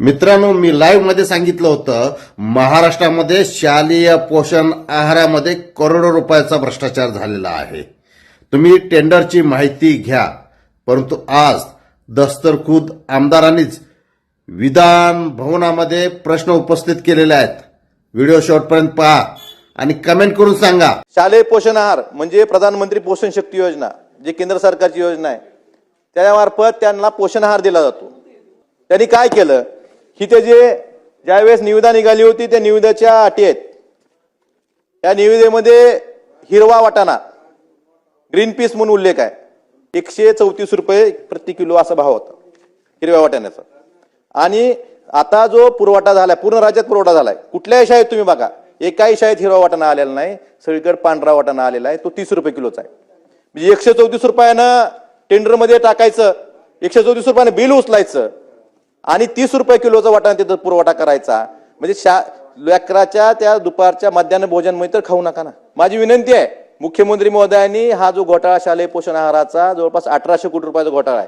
मित्रांनो, मी लाईव्ह मध्ये सांगितलं होतं महाराष्ट्रामध्ये शालेय पोषण आहारामध्ये करोडो रुपयाचा भ्रष्टाचार झालेला आहे. तुम्ही टेंडरची माहिती घ्या, परंतु आज दस्तरखुद आमदारांनीच विधान भवनामध्ये प्रश्न उपस्थित केलेले आहेत. व्हिडिओ शेवटपर्यंत पहा आणि कमेंट करून सांगा. शालेय पोषण आहार म्हणजे प्रधानमंत्री पोषण शक्ती योजना, जी केंद्र सरकारची योजना आहे, त्यामार्फत त्यांना पोषण आहार दिला जातो. त्यांनी काय केलं की ते ज्यावेळेस निविदा निघाली होती त्या निविदेच्या अटी आहेत. या निविदेमध्ये हिरवा वाटाणा, ग्रीन पीस म्हणून उल्लेख आहे. 134 रुपये प्रति किलो असा भाव होता हिरव्या वाटाण्याचा. आणि आता जो पुरवठा झालाय, पूर्ण राज्यात पुरवठा झालाय. कुठल्याही शाळेत तुम्ही बघा, एकाही शाळेत हिरवा वाटाणा आलेला नाही, सगळीकडे पांढरा वाटाणा आलेला आहे. तो 30 रुपये किलोचा आहे. म्हणजे 134 रुपयानं टेंडरमध्ये टाकायचं, 134 रुपयानं बिल उचलायचं आणि 30 रुपये किलोचा वाटाणा तिथं पुरवठा करायचा. म्हणजे लेकराच्या त्या दुपारच्या मध्यान्ह भोजन मध्ये तर खाऊ नका ना. माझी विनंती आहे, मुख्यमंत्री महोदयांनी हा जो घोटाळा शालेय पोषण आहाराचा जवळपास 1800 कोटी रुपयाचा घोटाळा आहे,